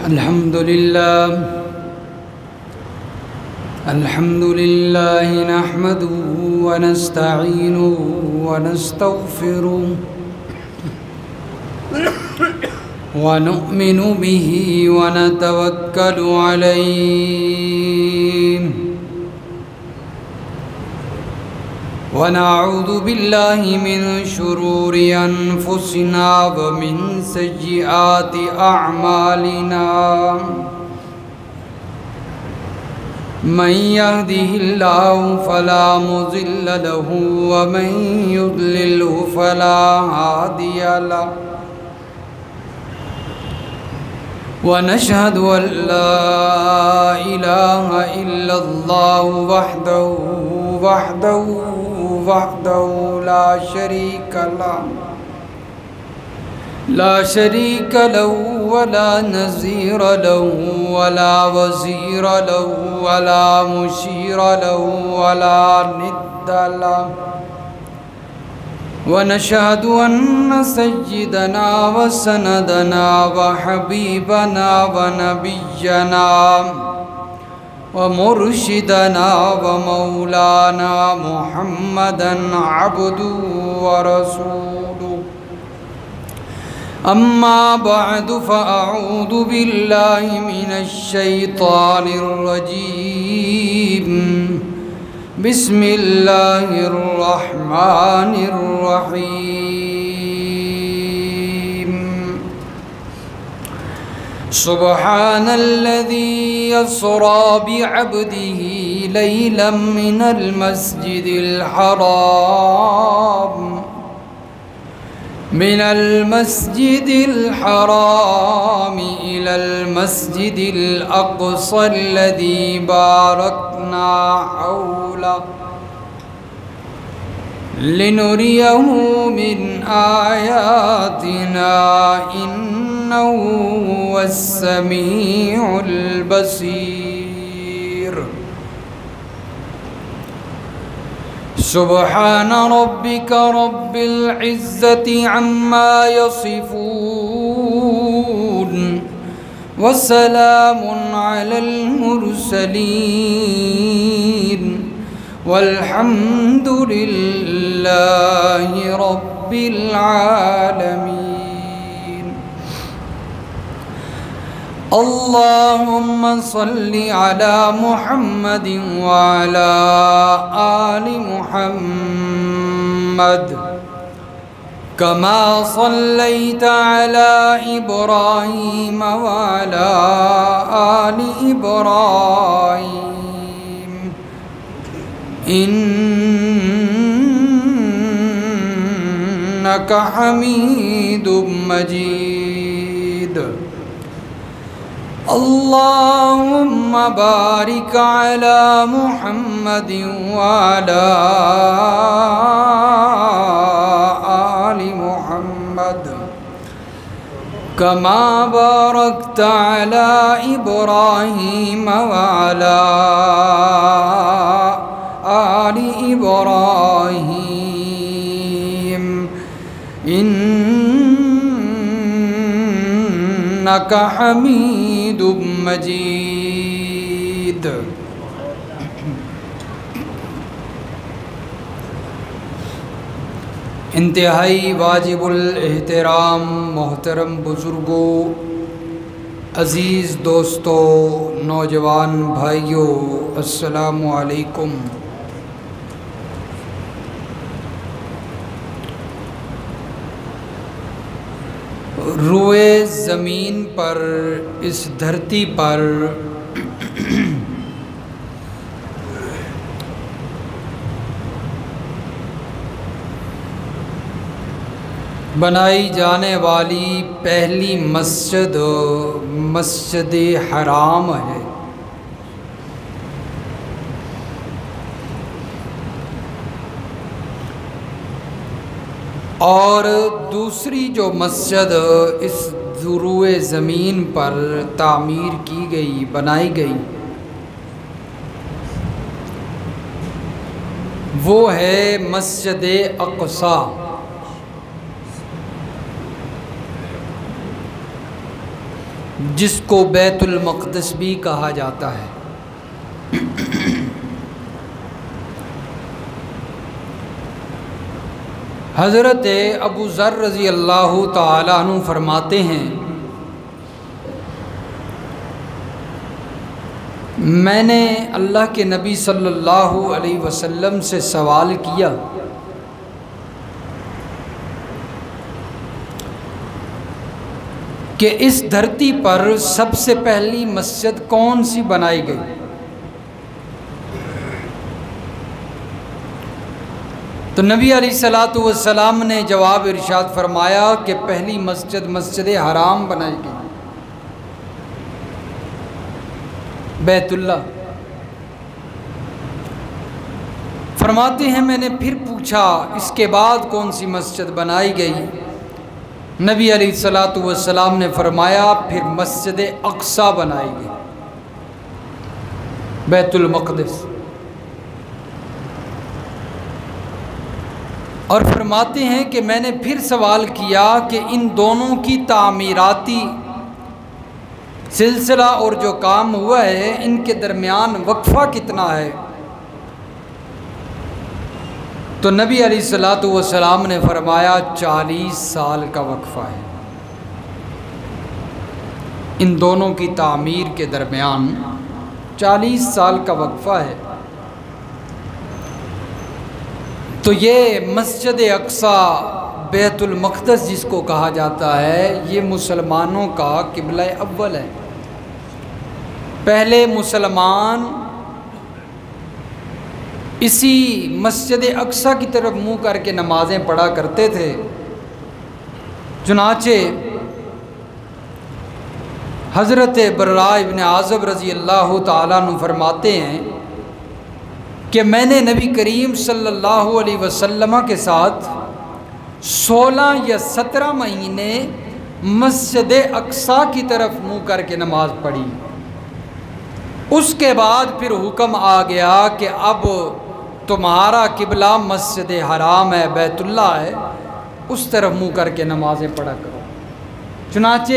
الحمد لله نحمده ونستعينه ونستغفره ونؤمن به ونتوكل عليه ونعوذ بالله من شرور أنفسنا ومن سيئات أعمالنا من يهده الله فلا مضل له ومن يضلله فلا هادي له ونشهد أن لا إله إلا الله وحده لا شريك له ولا نظير له ولا وزير له ولا مشير له ولا ند له ونشهد أن سيدنا وسندنا وحبيبنا ونبينا ومرشدنا ومولانا محمدًا عبده ورسوله أما بعد فأعوذ بالله من الشيطان الرجيم بسم الله الرحمن الرحيم سبحان الذي يسرى بعبده ليلا من المسجد الحرام إلى المسجد الأقصى الذي باركنا حوله لنريه من آياتنا إنه هو السميع البصير سبحان ربك رب العزة عما يصفون وسلام على المرسلين والحمد لله رب العالمين اللهم صل على محمد وعلى آل محمد كما صليت على إبراهيم وعلى آل إبراهيم إنك حميد مجيد اللهم بارك على محمد وعلى آل محمد كما باركت على إبراهيم وعلى آل إبراهيم إنك حميد مجيد انتہائی واجب الاحترام محترم بزرگوں، عزیز دوستوں، نوجوان بھائیوں، السلام علیکم۔ روئے زمین پر، اس دھرتی پر بنائی جانے والی پہلی مسجد مسجد حرام ہے۔ اور دوسری جو مسجد اس روئے زمین پر تعمیر کی گئی، بنائی گئی، وہ ہے مسجد اقصی۔ جس کو بیت المقدس بھی کہا جاتا ہے۔ حضرت ابو ذر رضی اللہ تعالیٰ عنہ فرماتے ہیں، میں نے اللہ کے نبی صلی اللہ علیہ وسلم سے سوال کیا کہ اس دھرتی پر سب سے پہلی مسجد کون سی بنائی گئی؟ تو نبی علیہ الصلوۃ والسلام نے جواب ارشاد فرمایا کہ پہلی مسجد مسجد حرام بنائی گئی، بیت اللہ۔ فرماتے ہیں میں نے پھر پوچھا اس کے بعد کون سی مسجد بنائی گئی؟ نبی علیہ الصلوۃ والسلام نے فرمایا پھر مسجد اقصی بنائی گئی، بیت المقدس۔ اور فرماتے ہیں کہ میں نے پھر سوال کیا کہ ان دونوں کی تعمیراتی سلسلہ اور جو کام ہوا ہے ان کے درمیان وقفہ کتنا ہے؟ تو نبی علیہ الصلوۃ والسلام نے فرمایا 40 سال کا وقفہ ہے، ان دونوں کی تعمیر کے درمیان 40 سال کا وقفہ ہے۔ تو یہ مسجد اقصی بیت المقدس جس کو کہا جاتا ہے یہ مسلمانوں کا قبلہ اول ہے۔ پہلے مسلمان اسی مسجد اقصی کی طرف منہ کر کے نمازیں پڑھا کرتے تھے۔ چنانچہ حضرت براء ابن عازب رضی اللہ تعالیٰ عنہ فرماتے ہیں کہ میں نے نبی کریم صلی اللہ علیہ وسلم کے ساتھ 16 یا 17 مہینے مسجد اقصی کی طرف منہ کر کے نماز پڑھی۔ اس کے بعد پھر حکم آ گیا کہ اب تمہارا قبلہ مسجد حرام ہے، بیت اللہ ہے، اس طرف منہ کر کے نمازیں پڑھا کرو۔ چنانچہ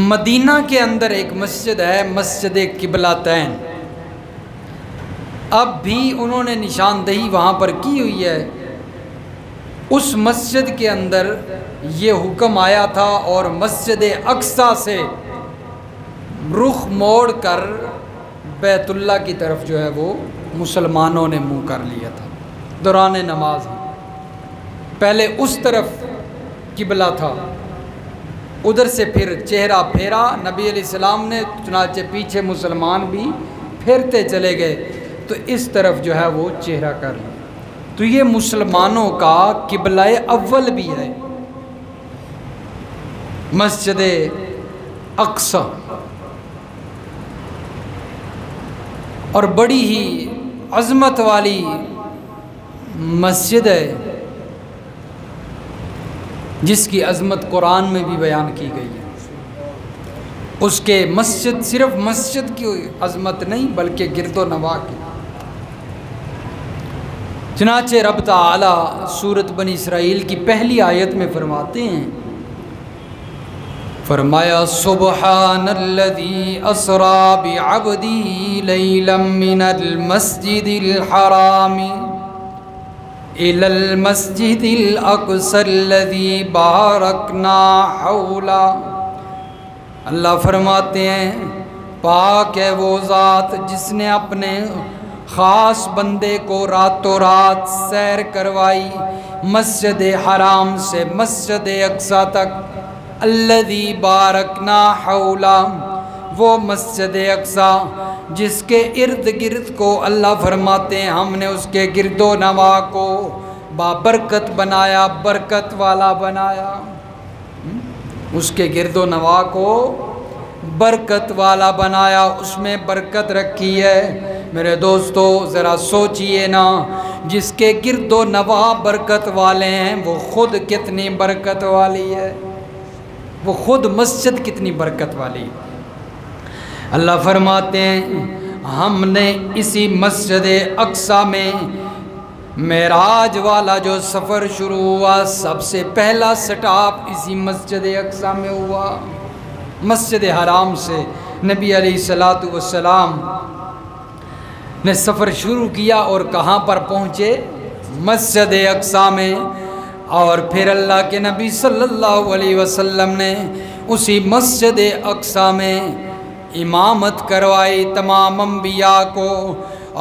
مدینہ کے اندر ایک مسجد ہے مسجد قبلتین، اب بھی انہوں نے نشاندہی وہاں پر کی ہوئی ہے۔ اس مسجد کے اندر یہ حکم آیا تھا اور مسجد اقصی سے رخ موڑ کر بیت اللہ کی طرف جو ہے وہ مسلمانوں نے منہ کر لیا تھا دوران نماز۔ پہلے اس طرف قبلہ تھا، ادھر سے پھر چہرہ پھیرا نبی علیہ السلام نے، چنانچہ پیچھے مسلمان بھی پھیرتے چلے گئے تو اس طرف جو ہے وہ چہرہ کر لیا۔ تو یہ مسلمانوں کا قبلہ اول بھی ہے مسجد اقصی، اور بڑی ہی عظمت والی مسجد ہے جس کی عظمت قرآن میں بھی بیان کی گئی ہے۔ اس کے مسجد صرف مسجد کی عظمت نہیں بلکہ گرد و نواح کی۔ چنانچہ رب تعالی سورۃ بنی اسرائیل کی پہلی آیت میں فرماتے ہیں، فرمایا سبحان الذی اسری بعبدہ لیلا من المسجد الحرام إِلَى الْمَسْجِدِ الْأَقْصَى الَّذِي بَارَكْنَا حَوْلَهُ۔ اللہ فرماتے ہیں پاک ہے وہ ذات جس نے اپنے خاص بندے کو راتوں رات سیر کروائی مسجد حرام سے مسجد اقصی تک۔ الَّذِي بَارَكْنَا حَوْلَهُ، وہ مسجد اقصی جس کے ارد گرد کو اللہ فرماتے ہیں ہم نے اس کے گرد و نواح کو بابرکت بنایا، برکت والا بنایا۔ اس کے گرد و نواح کو برکت والا بنایا، اس میں برکت رکھی ہے۔ میرے دوستو ذرا سوچئے نا، جس کے گرد و نواح برکت والے ہیں وہ خود کتنی برکت والی ہے، وہ خود مسجد کتنی برکت والی ہے۔ اللہ فرماتے ہیں ہم نے اسی مسجد اقصی میں معراج والا جو سفر شروع ہوا سب سے پہلا سٹاپ اسی مسجد اقصی میں ہوا۔ مسجد حرام سے نبی علیہ الصلوۃ والسلام نے سفر شروع کیا اور کہاں پر پہنچے؟ مسجد اقصی میں۔ اور پھر اللہ کے نبی صلی اللہ علیہ وسلم نے اسی مسجد اقصی میں امامت کروائی تمام انبیاء کو،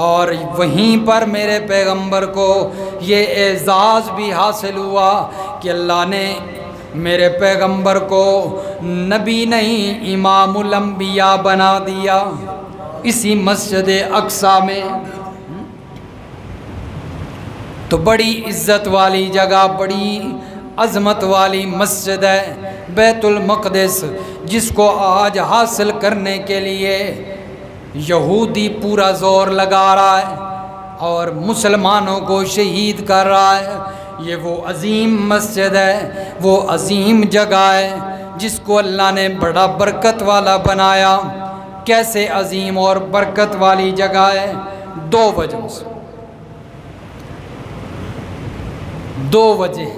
اور وہیں پر میرے پیغمبر کو یہ اعزاز بھی حاصل ہوا کہ اللہ نے میرے پیغمبر کو نبی نہیں امام الانبیاء بنا دیا اسی مسجد اقصی میں۔ تو بڑی عزت والی جگہ، بڑی عظمت والی مسجد ہے بیت المقدس، جس کو آج حاصل کرنے کے لیے یہودی پورا زور لگا رہا ہے اور مسلمانوں کو شہید کر رہا ہے۔ یہ وہ عظیم مسجد ہے، وہ عظیم جگہ ہے جس کو اللہ نے بڑا برکت والا بنایا۔ کیسے عظیم اور برکت والی جگہ ہے؟ دو وجہ سے، دو وجہ۔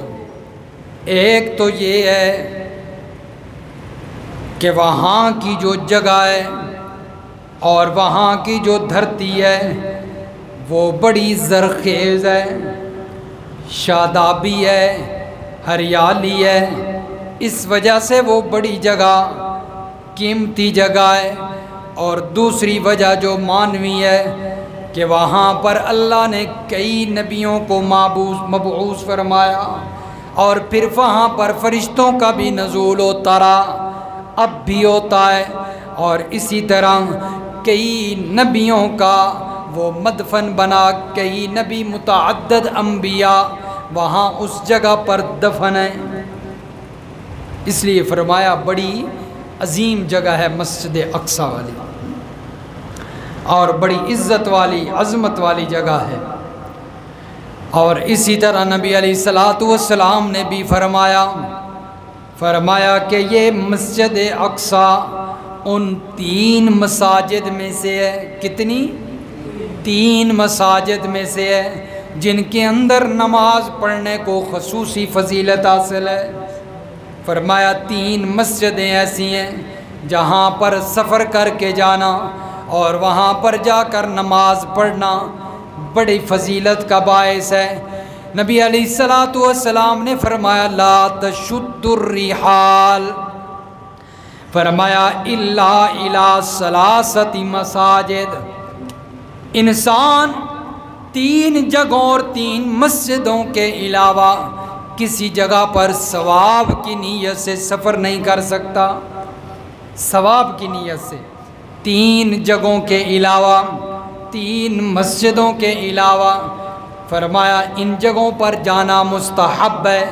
ایک تو یہ ہے کہ وہاں کی جو جگہ ہے اور وہاں کی جو دھرتی ہے وہ بڑی زرخیز ہے، شادابی ہے، ہریالی ہے، اس وجہ سے وہ بڑی جگہ، قیمتی جگہ ہے۔ اور دوسری وجہ جو معنوی ہے کہ وہاں پر اللہ نے کئی نبیوں کو مبعوث فرمایا، اور پھر وہاں پر فرشتوں کا بھی نزول ہوتا رہا، اب بھی ہوتا ہے، اور اسی طرح کئی نبیوں کا وہ مدفن بنا، کئی نبی متعدد انبیاء وہاں اس جگہ پر دفن ہیں، اس لیے فرمایا بڑی عظیم جگہ ہے مسجد اقصی والی، اور بڑی عزت والی عظمت والی جگہ ہے۔ اور اسی طرح نبی علیہ الصلوۃ والسلام نے بھی فرمایا کہ یہ مسجد اقصی ان 3 مساجد میں سے ہے۔ کتنی؟ 3 مساجد میں سے ہے جن کے اندر نماز پڑھنے کو خصوصی فضیلت حاصل ہے۔ فرمایا 3 مسجدیں ایسی ہیں جہاں پر سفر کر کے جانا اور وہاں پر جا کر نماز پڑھنا بڑی فضیلت کا باعث ہے۔ نبی علیہ الصلوۃ والسلام نے فرمایا لا تشد الرحال، فرمایا الا الی 3 مساجد، انسان 3 جگہوں اور 3 مسجدوں کے علاوہ کسی جگہ پر ثواب کی نیت سے سفر نہیں کر سکتا۔ ثواب کی نیت سے 3 جگہوں کے علاوہ، 3 مسجدوں کے علاوہ، فرمایا ان جگہوں پر جانا مستحب ہے۔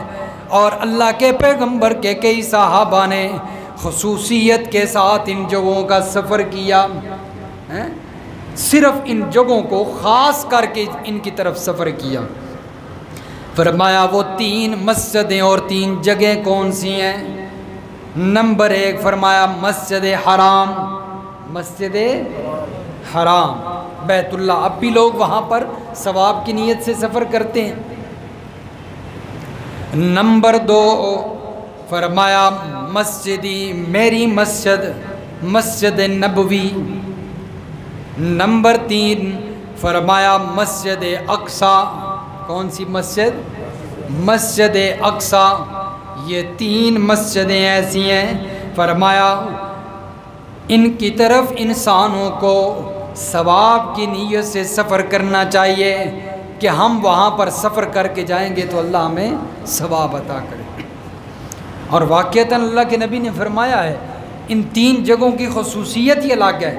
اور اللہ کے پیغمبر کے کئی صحابہ نے خصوصیت کے ساتھ ان جگہوں کا سفر کیا، صرف ان جگہوں کو خاص کر کے ان کی طرف سفر کیا۔ فرمایا وہ 3 مسجدیں اور 3 جگہیں کون سی ہیں؟ نمبر 1 فرمایا مسجد حرام، مسجد حرام بیت اللہ، اب بھی لوگ وہاں پر ثواب کی نیت سے سفر کرتے ہیں۔ نمبر 2 فرمایا مسجدی، میری مسجد، مسجد نبوی۔ نمبر 3 فرمایا مسجد اقصی، کون سی مسجد؟ مسجد اقصی۔ یہ 3 مسجدیں ایسی ہیں فرمایا ان کی طرف انسانوں کو ثواب کی نیت سے سفر کرنا چاہیے کہ ہم وہاں پر سفر کر کے جائیں گے تو اللہ ہمیں ثواب عطا کرے۔ اور واقعتاً اللہ کے نبی نے فرمایا ہے ان 3 جگہوں کی خصوصیت یہ الگ ہے۔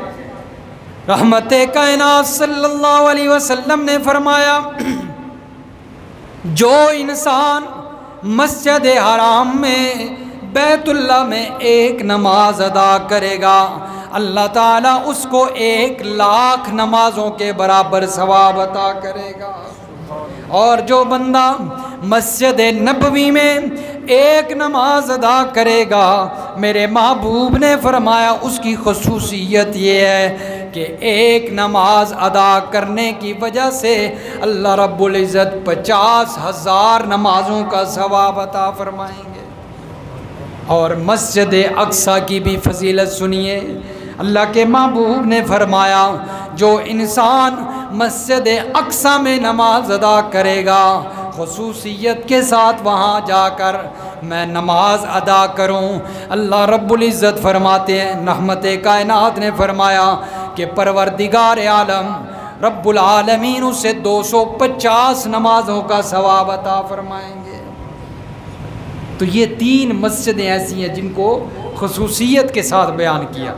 رحمت کائنات صلی اللہ علیہ وسلم نے فرمایا جو انسان مسجد حرام میں بیت اللہ میں ایک نماز ادا کرے گا اللہ تعالیٰ اس کو 1,00,000 نمازوں کے برابر ثواب عطا کرے گا۔ اور جو بندہ مسجد نبوی میں ایک نماز ادا کرے گا میرے محبوب نے فرمایا اس کی خصوصیت یہ ہے کہ ایک نماز ادا کرنے کی وجہ سے اللہ رب العزت 50,000 نمازوں کا ثواب عطا فرمائیں گے۔ اور مسجد اقصی کی بھی فضیلت سنیے، اللہ کے محبوب نے فرمایا جو انسان مسجد اقصی میں نماز ادا کرے گا، خصوصیت کے ساتھ وہاں جا کر میں نماز ادا کروں، اللہ رب العزت فرماتے ہیں، رحمت کائنات نے فرمایا کہ پروردگار عالم رب العالمین اسے 250 نمازوں کا ثواب عطا فرمائیں گے۔ تو یہ 3 مسجدیں ایسی ہیں جن کو خصوصیت کے ساتھ بیان کیا۔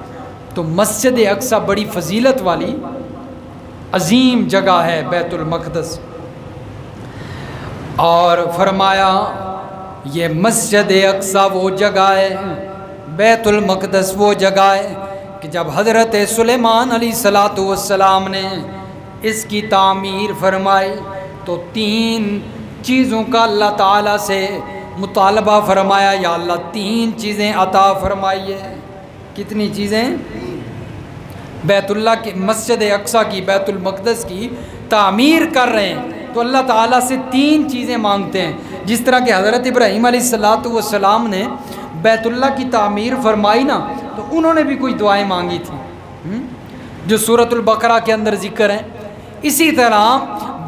تو مسجد اقصی بڑی فضیلت والی عظیم جگہ ہے بیت المقدس، اور فرمایا یہ مسجد اقصی وہ جگہ ہے، بیت المقدس وہ جگہ ہے کہ جب حضرت سلیمان علیہ السلام نے اس کی تعمیر فرمائی تو 3 چیزوں کا اللہ تعالیٰ سے مطالبہ فرمایا، یا اللہ 3 چیزیں عطا فرمائیے۔ کتنی چیزیں؟ بیت اللہ کی، مسجد اقصی کی، بیت المقدس کی تعمیر کر رہے ہیں تو اللہ تعالیٰ سے 3 چیزیں مانگتے ہیں۔ جس طرح کہ حضرت ابراہیم علیہ السلام نے بیت اللہ کی تعمیر فرمائی نا، تو انہوں نے بھی کوئی دعائیں مانگی تھیں جو سورۃ البقرہ کے اندر ذکر ہیں۔ اسی طرح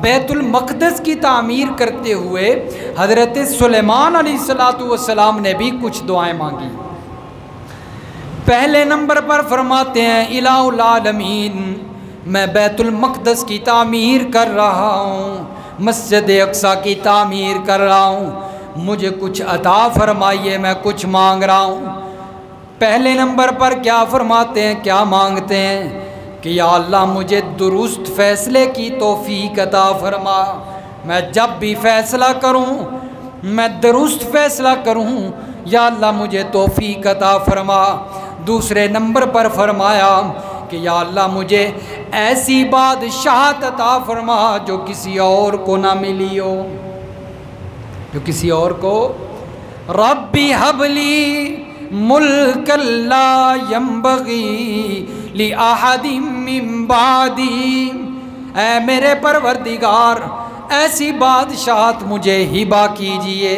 بیت المقدس کی تعمیر کرتے ہوئے حضرت سلیمان علیہ السلام نے بھی کچھ دعائیں مانگی۔ پہلے نمبر پر فرماتے ہیں الہ العالمین، میں بیت المقدس کی تعمیر کر رہا ہوں، مسجد اقصی کی تعمیر کر رہا ہوں، مجھے کچھ عطا فرمائیے، میں کچھ مانگ رہا ہوں۔ پہلے نمبر پر کیا فرماتے ہیں، کیا مانگتے ہیں کہ یا اللہ مجھے درست فیصلے کی توفیق عطا فرما، میں جب بھی فیصلہ کروں میں درست فیصلہ کروں، یا اللہ مجھے توفیق عطا فرما۔ دوسرے نمبر پر فرمایا کہ یا اللہ مجھے ایسی بادشاہت عطا فرما جو کسی اور کو نہ ملی ہو، جو کسی اور کو۔ ربی حبلی ملک لا ینبغی لأحد من بعدی، اے میرے پروردگار ایسی بادشاہت مجھے ہبہ کیجئے،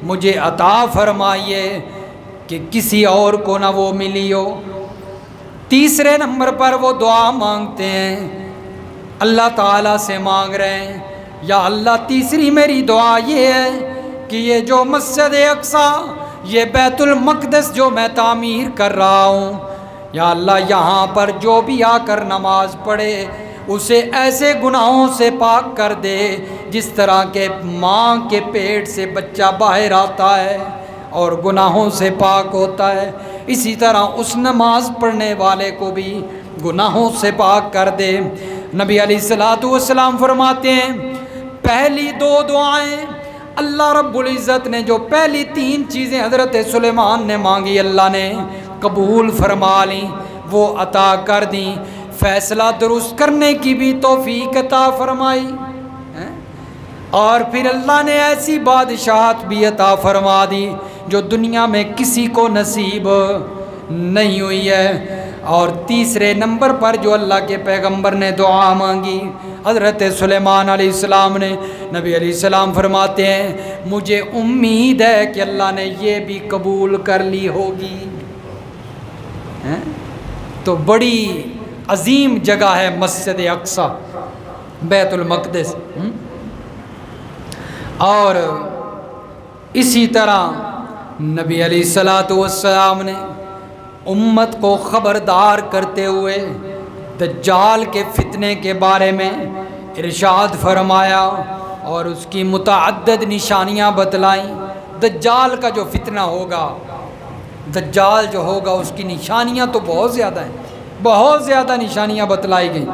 مجھے عطا فرمائیے کہ کسی اور کو نہ وہ ملی ہو۔ تیسرے نمبر پر وہ دعا مانگتے ہیں، اللہ تعالیٰ سے مانگ رہے ہیں یا اللہ تیسری میری دعا یہ ہے کہ یہ جو مسجد اقصی، یہ بیت المقدس جو میں تعمیر کر رہا ہوں، یا اللہ یہاں پر جو بھی آ کر نماز پڑھے اسے ایسے گناہوں سے پاک کر دے جس طرح کہ ماں کے پیٹ سے بچہ باہر آتا ہے اور گناہوں سے پاک ہوتا ہے، اسی طرح اس نماز پڑھنے والے کو بھی گناہوں سے پاک کر دے۔ نبی علیہ السلام فرماتے ہیں پہلی 2 دعائیں اللہ رب العزت نے، جو پہلی 3 چیزیں حضرت سلیمان نے مانگی اللہ نے قبول فرما لیں، وہ عطا کر دیں، فیصلہ درست کرنے کی بھی توفیق عطا فرمائی، اور پھر اللہ نے ایسی بادشاہت بھی عطا فرما دی جو دنیا میں کسی کو نصیب نہیں ہوئی ہے۔ اور تیسرے نمبر پر جو اللہ کے پیغمبر نے دعا مانگی حضرت سلیمان علیہ السلام نے، نبی علیہ السلام فرماتے ہیں مجھے امید ہے کہ اللہ نے یہ بھی قبول کر لی ہوگی۔ تو بڑی عظیم جگہ ہے مسجد اقصی، بیت المقدس۔ اور اسی طرح نبی علیہ السلام نے امت کو خبردار کرتے ہوئے دجال کے فتنے کے بارے میں ارشاد فرمایا اور اس کی متعدد نشانیاں بتلائیں۔ دجال کا جو فتنہ ہوگا، دجال جو ہوگا اس کی نشانیاں تو بہت زیادہ ہیں، بہت زیادہ نشانیاں بتلائی گئیں۔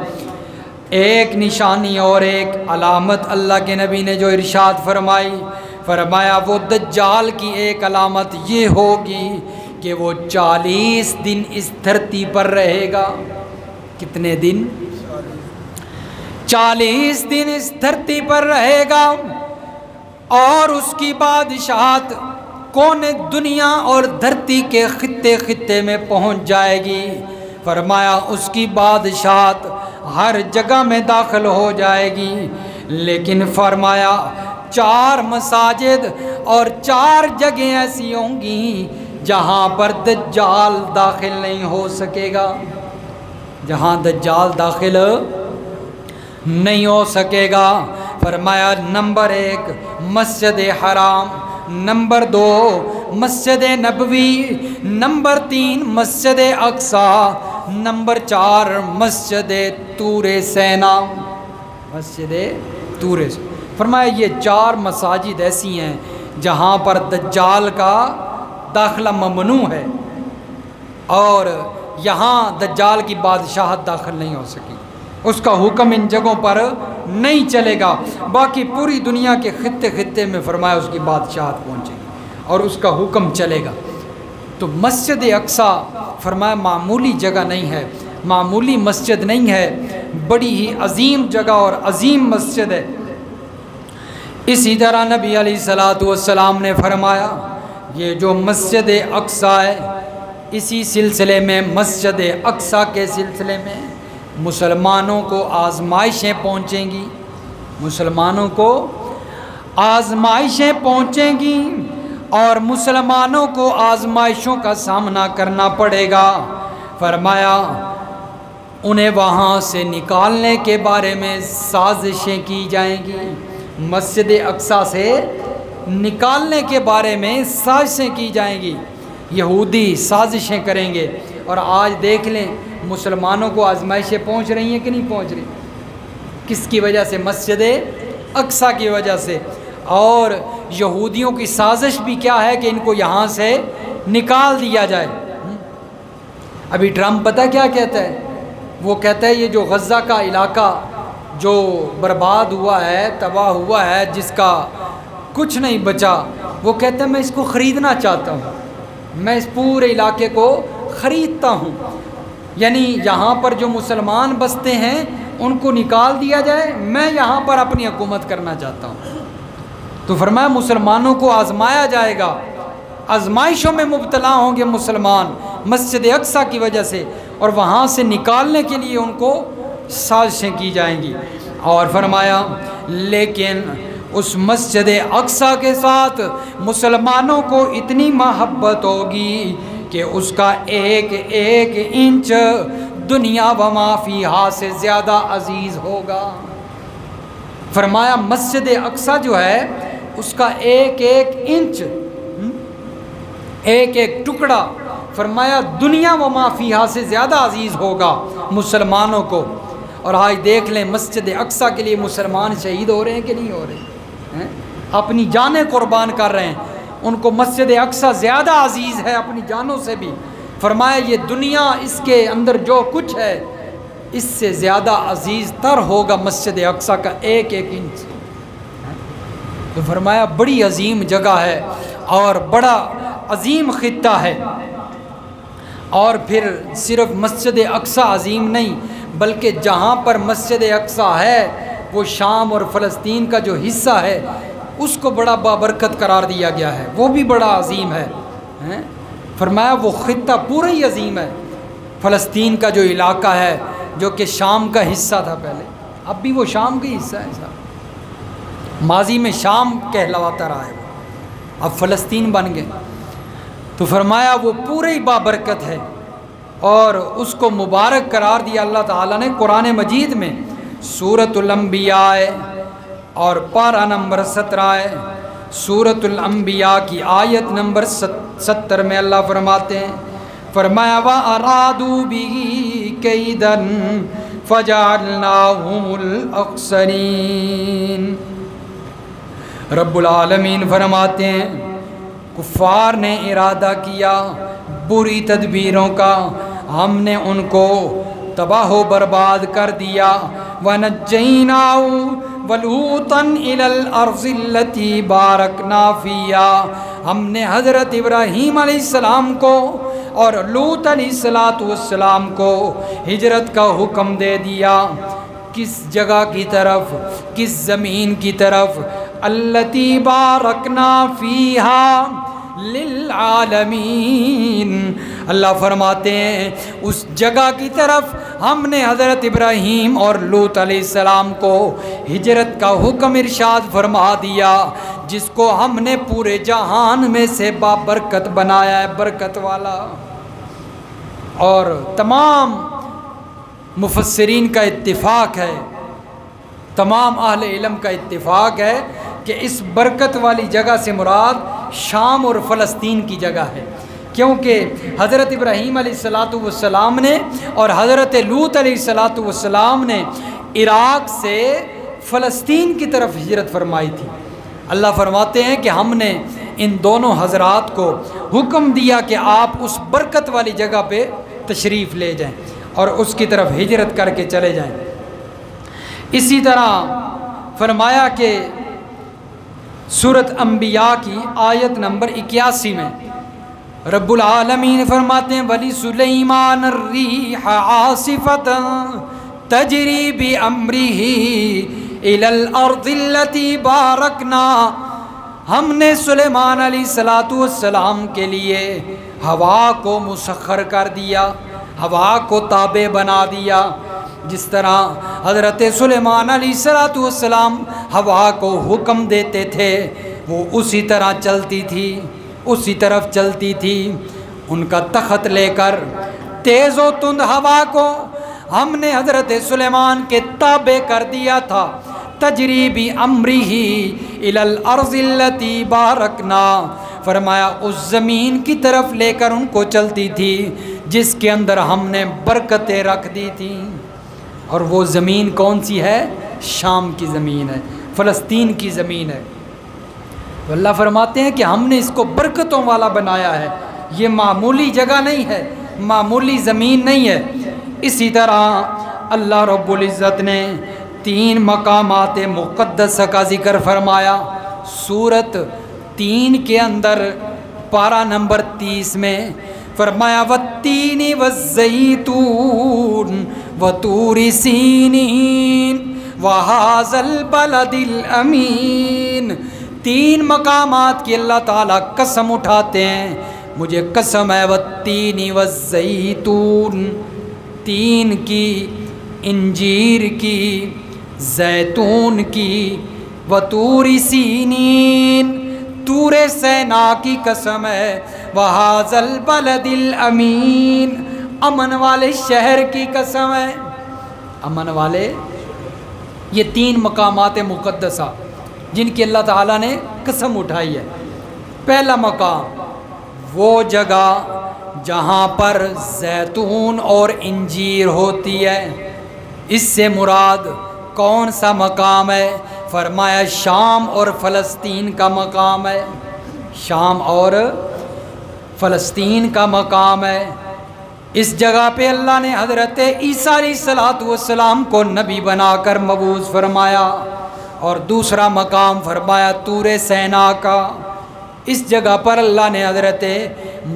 ایک نشانی اور ایک علامت اللہ کے نبی نے جو ارشاد فرمایا وہ دجال کی ایک علامت یہ ہوگی کہ وہ 40 دن اس دھرتی پر رہے گا۔ کتنے دن؟ 40 دن اس دھرتی پر رہے گا، اور اس کی بادشاہت کونے دنیا اور دھرتی کے خطے خطے میں پہنچ جائے گی۔ فرمایا اس کی بادشاہت ہر جگہ میں داخل ہو جائے گی، لیکن فرمایا 4 مساجد اور 4 جگہیں ایسی ہوں گی جہاں پر دجال داخل نہیں ہو سکے گا، جہاں دجال داخل نہیں ہو سکے گا۔ فرمایا نمبر 1 مسجد حرام، نمبر 2 مسجد نبوی، نمبر 3 مسجد اقصی، نمبر 4 مسجد طور سینا، مسجد طور سینا۔ فرمایا یہ 4 مساجد ایسی ہیں جہاں پر دجال کا داخلہ ممنوع ہے، اور یہاں دجال کی بادشاہت داخل نہیں ہو سکی، اس کا حکم ان جگہوں پر نہیں چلے گا، باقی پوری دنیا کے خطے خطے میں فرمایا اس کی بادشاہت پہنچے گی اور اس کا حکم چلے گا۔ تو مسجد اقصی فرمایا معمولی جگہ نہیں ہے، معمولی مسجد نہیں ہے، بڑی ہی عظیم جگہ اور عظیم مسجد ہے۔ اسی طرح نبی علیہ الصلوۃ والسلام نے فرمایا یہ جو مسجد اقصی ہے، اسی سلسلے میں مسجد اقصی کے سلسلے میں مسلمانوں کو آزمائشیں پہنچیں گی، مسلمانوں کو آزمائشیں پہنچیں گی اور مسلمانوں کو آزمائشوں کا سامنا کرنا پڑے گا۔ فرمایا انہیں وہاں سے نکالنے کے بارے میں سازشیں کی جائیں گی، مسجد اقصی سے نکالنے کے بارے میں سازشیں کی جائیں گی، یہودی سازشیں کریں گے۔ اور آج دیکھ لیں مسلمانوں کو آزمائشیں پہنچ رہی ہیں کہ نہیں پہنچ رہی؟ کس کی وجہ سے؟ مسجد اقصی کی وجہ سے۔ اور یہودیوں کی سازش بھی کیا ہے کہ ان کو یہاں سے نکال دیا جائے۔ ابھی ٹرمپ پتہ کیا کہتا ہے؟ وہ کہتا ہے یہ جو غزہ کا علاقہ جو برباد ہوا ہے، تباہ ہوا ہے، جس کا کچھ نہیں بچا، وہ کہتا ہے میں اس کو خریدنا چاہتا ہوں، میں اس پورے علاقے کو خریدتا ہوں، یعنی یہاں پر جو مسلمان بستے ہیں ان کو نکال دیا جائے، میں یہاں پر اپنی حکومت کرنا چاہتا ہوں۔ تو فرمایا مسلمانوں کو آزمایا جائے گا، آزمائشوں میں مبتلا ہوں گے مسلمان مسجد اقصی کی وجہ سے، اور وہاں سے نکالنے کے لیے ان کو سازشیں کی جائیں گی۔ اور فرمایا لیکن اس مسجد اقصی کے ساتھ مسلمانوں کو اتنی محبت ہوگی کہ اس کا ایک ایک انچ دنیا و ما فیہا سے زیادہ عزیز ہوگا۔ فرمایا مسجد اقصی جو ہے اس کا ایک ایک انچ، ایک ایک ٹکڑا، فرمایا دنیا و ما فیہا سے زیادہ عزیز ہوگا مسلمانوں کو۔ اور آج دیکھ لیں مسجد اقصی کے لیے مسلمان شہید ہو رہے ہیں کہ نہیں ہو رہے ہیں؟ اپنی جانیں قربان کر رہے ہیں، ان کو مسجد اقصی زیادہ عزیز ہے اپنی جانوں سے بھی۔ فرمایا یہ دنیا اس کے اندر جو کچھ ہے اس سے زیادہ عزیز تر ہوگا مسجد اقصی کا ایک ایک انچ۔ تو فرمایا بڑی عظیم جگہ ہے اور بڑا عظیم خطہ ہے۔ اور پھر صرف مسجد اقصی عظیم نہیں، بلکہ جہاں پر مسجد اقصی ہے وہ شام اور فلسطین کا جو حصہ ہے اس کو بڑا بابرکت قرار دیا گیا ہے، وہ بھی بڑا عظیم ہے۔ فرمایا وہ خطہ پورا ہی عظیم ہے، فلسطین کا جو علاقہ ہے جو کہ شام کا حصہ تھا پہلے، اب بھی وہ شام کا حصہ ہے صاحب، ماضی میں شام کہلواتا رہا ہے، اب فلسطین بن گئے۔ تو فرمایا وہ پورے ہی بابرکت ہے اور اس کو مبارک قرار دیا اللہ تعالیٰ نے قرآن مجید میں، سورۃ الانبیاء اور پارہ نمبر 17 ہے، سورۃ الانبیاء کی آیت نمبر 70 میں اللہ فرماتے ہیں، فرمایا وَأَرَادُوا بِهِ كَيْدًا فَجَعَلْنَاهُمُ الْأَخْسَرِينَ۔ رب العالمین فرماتے ہیں کفار نے ارادہ کیا بری تدبیروں کا، ہم نے ان کو تباہ و برباد کر دیا۔ وَنَجَّيْنَاهُ وَلُوطًا إِلَى الْأَرْضِ الَّتِي بَارَكْنَا فِيهَا، ہم نے حضرت ابراہیم علیہ السلام کو اور لوط علیہ السلام کو ہجرت کا حکم دے دیا۔ کس جگہ کی طرف؟ کس زمین کی طرف؟ الَّتِي بَارَكْنَا فِيهَا لِلْعَالَمِينَ، اللہ فرماتے ہیں اس جگہ کی طرف ہم نے حضرت ابراہیم اور لوط علیہ السلام کو ہجرت کا حکم ارشاد فرما دیا، جس کو ہم نے پورے جہان میں سے بابرکت بنایا ہے، برکت والا۔ اور تمام مفسرین کا اتفاق ہے، تمام اہل علم کا اتفاق ہے کہ اس برکت والی جگہ سے مراد شام اور فلسطین کی جگہ ہے، کیونکہ حضرت ابراہیم علیہ السلام نے اور حضرت لوط علیہ السلام نے عراق سے فلسطین کی طرف ہجرت فرمائی تھی۔ اللہ فرماتے ہیں کہ ہم نے ان دونوں حضرات کو حکم دیا کہ آپ اس برکت والی جگہ پہ تشریف لے جائیں اور اس کی طرف ہجرت کر کے چلے جائیں۔ اسی طرح فرمایا کہ سورۃ انبیاء کی آیت نمبر 81 میں رب العالمین فرماتے ہیں وَلِسُلَيْمَانَ الرِّيحَ عَاصِفَةً تَجْرِي بِأَمْرِهِ إِلَى الْأَرْضِ الَّتِي بَارَكْنَا، ہم نے سلیمان علیہ السلام کے لیے ہوا کو مسخر کر دیا، ہوا کو تابع بنا دیا۔ جس طرح حضرت سلیمان علیہ السلام ہوا کو حکم دیتے تھے وہ اسی طرح چلتی تھی، اسی طرف چلتی تھی۔ ان کا تخت لے کر تیز و تند ہوا کو ہم نے حضرت سلیمان کے تابع کر دیا تھا۔ تجری بِأَمْرِهِ إِلَى الْأَرْضِ الَّتِي بَارَكْنَا، فرمایا اس زمین کی طرف لے کر ان کو چلتی تھی جس کے اندر ہم نے برکتیں رکھ دی تھیں۔ اور وہ زمین کون سی ہے؟ شام کی زمین ہے، فلسطین کی زمین ہے۔ اللہ فرماتے ہیں کہ ہم نے اس کو برکتوں والا بنایا ہے، یہ معمولی جگہ نہیں ہے، معمولی زمین نہیں ہے۔ اسی طرح اللہ رب العزت نے 3 مقامات مقدسہ کا ذکر فرمایا۔ سورۃ 3 کے اندر پارہ نمبر 30 میں فرمایا وَالتِّينِ وَالزَّيْتُونِ وَطُورِ سِينِينَ وَهَذَا الْبَلَدِ الْأَمِينَ۔ 3 مقامات کی اللہ تعالیٰ قسم اٹھاتے ہیں، مجھے قسم ہے وَالتِّينِ وَالزَّيْتُونِ، تین کی، انجیر کی، زیتون کی، وطور سینین، طور سینا کی قسم ہے، وَهَذَا الْبَلَدِ الْأَمِينَ، امن والے شہر کی قسم ہے، امن والے۔ یہ 3 مقامات مقدسہ جن کی اللہ تعالیٰ نے قسم اٹھائی ہے۔ پہلا مقام وہ جگہ جہاں پر زیتون اور انجیر ہوتی ہے، اس سے مراد کون سا مقام ہے؟ فرمایا شام اور فلسطین کا مقام ہے، شام اور فلسطین کا مقام ہے۔ اس جگہ پہ اللہ نے حضرت عیسیٰ علیہ السلام کو نبی بنا کر مبعوث فرمایا۔ اور دوسرا مقام فرمایا طور سینا کا، اس جگہ پر اللہ نے حضرت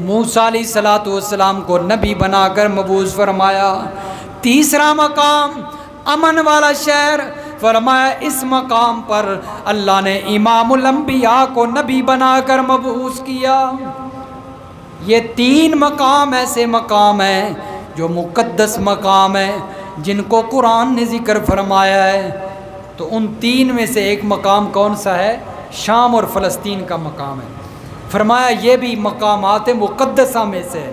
موسیٰ علیہ السلام کو نبی بنا کر مبعوث فرمایا۔ تیسرا مقام امن والا شہر، فرمایا اس مقام پر اللہ نے امام الانبیاء کو نبی بنا کر مبعوث کیا۔ یہ 3 مقام ایسے مقام ہیں جو مقدس مقام ہیں جن کو قرآن نے ذکر فرمایا ہے۔ تو ان 3 میں سے ایک مقام کون سا ہے؟ شام اور فلسطین کا مقام ہے۔ فرمایا یہ بھی مقامات مقدسہ میں سے ہے،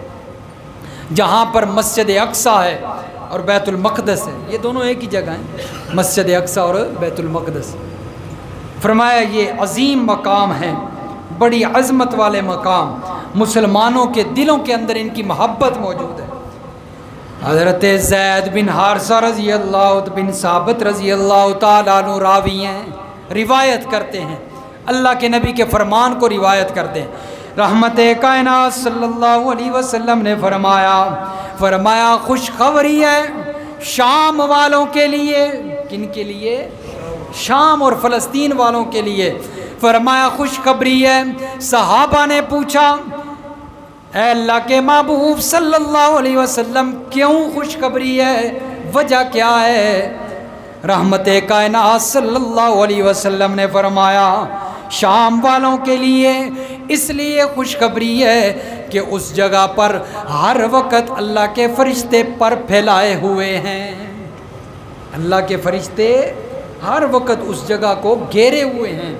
جہاں پر مسجد اقصیٰ ہے اور بیت المقدس ہے، یہ دونوں ایک ہی جگہ ہیں، مسجد اقصیٰ اور بیت المقدس۔ فرمایا یہ عظیم مقام ہیں، بڑی عظمت والے مقام، مسلمانوں کے دلوں کے اندر ان کی محبت موجود ہے۔ حضرت زید بن حارثہ رضی اللہ بن ثابت رضی اللہ تعالیٰ عنہ راوی ہیں، روایت کرتے ہیں، اللہ کے نبی کے فرمان کو روایت کرتے ہیں۔ رحمت کائنات صلی اللہ علیہ وسلم نے فرمایا خوشخبری ہے شام والوں کے لیے۔ کن کے لیے؟ شام اور فلسطین والوں کے لیے۔ فرمایا خوشخبری ہے۔ صحابہ نے پوچھا اے اللہ کے محبوب صلی اللہ علیہ وسلم کیوں خوشخبری ہے، وجہ کیا ہے؟ رحمت کائنات صلی اللہ علیہ وسلم نے فرمایا شام والوں کے لیے اس لیے خوشخبری ہے کہ اس جگہ پر ہر وقت اللہ کے فرشتے پر پھیلائے ہوئے ہیں۔ اللہ کے فرشتے ہر وقت اس جگہ کو گھیرے ہوئے ہیں،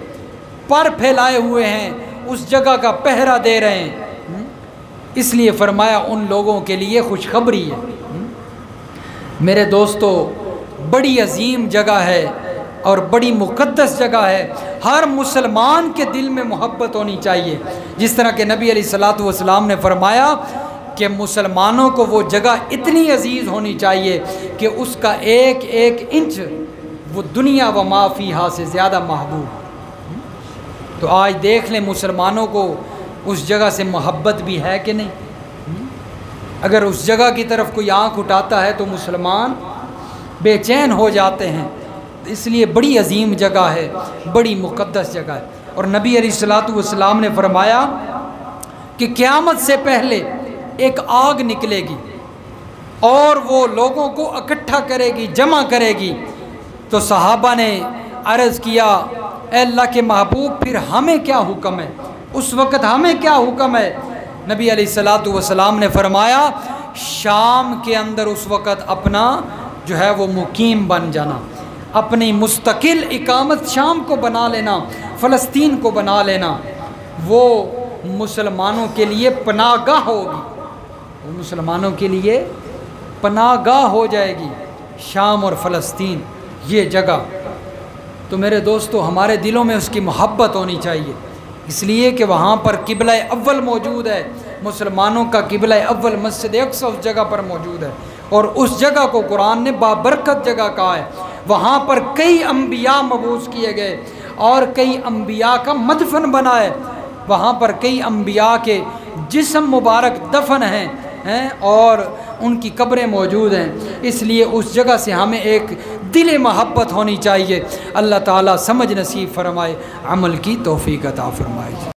پر پھیلائے ہوئے ہیں، اس جگہ کا پہرا دے رہے ہیں۔ اس لیے فرمایا ان لوگوں کے لیے خوشخبری ہے۔ میرے دوستو، بڑی عظیم جگہ ہے اور بڑی مقدس جگہ ہے۔ ہر مسلمان کے دل میں محبت ہونی چاہیے، جس طرح کہ نبی علیہ الصلوۃ والسلام نے فرمایا کہ مسلمانوں کو وہ جگہ اتنی عزیز ہونی چاہیے کہ اس کا ایک ایک انچ وہ دنیا و ما فیہا سے زیادہ محبوب۔ تو آج دیکھ لیں مسلمانوں کو اس جگہ سے محبت بھی ہے کہ نہیں؟ اگر اس جگہ کی طرف کوئی آنکھ اٹھاتا ہے تو مسلمان بے چین ہو جاتے ہیں۔ اس لیے بڑی عظیم جگہ ہے، بڑی مقدس جگہ ہے۔ اور نبی علیہ الصلوۃ والسلام نے فرمایا کہ قیامت سے پہلے ایک آگ نکلے گی اور وہ لوگوں کو اکٹھا کرے گی، جمع کرے گی۔ تو صحابہ نے عرض کیا، اے اللہ کے محبوب، پھر ہمیں کیا حکم ہے؟ اس وقت ہمیں کیا حکم ہے؟ نبی علیہ الصلوۃ والسلام نے فرمایا، شام کے اندر اس وقت اپنا جو ہے وہ مقیم بن جانا، اپنی مستقل اقامت شام کو بنا لینا، فلسطین کو بنا لینا۔ وہ مسلمانوں کے لیے پناہ گاہ ہوگی، وہ مسلمانوں کے لیے پناہ گاہ ہو جائے گی، شام اور فلسطین یہ جگہ۔ تو میرے دوستو، ہمارے دلوں میں اس کی محبت ہونی چاہیے، اس لیے کہ وہاں پر قبلہ اول موجود ہے۔ مسلمانوں کا قبلہ اول مسجد اقصی اس جگہ پر موجود ہے، اور اس جگہ کو قرآن نے بابرکت جگہ کہا ہے۔ وہاں پر کئی انبیاء مبعوث کیے گئے اور کئی انبیاء کا مدفن بنا ہے۔ وہاں پر کئی انبیاء کے جسم مبارک دفن ہیں اور ان کی قبریں موجود ہیں۔ اس لیے اس جگہ سے ہمیں ایک دل محبت ہونی چاہیے۔ اللہ تعالیٰ سمجھ نصیب فرمائے، عمل کی توفیق عطا فرمائے۔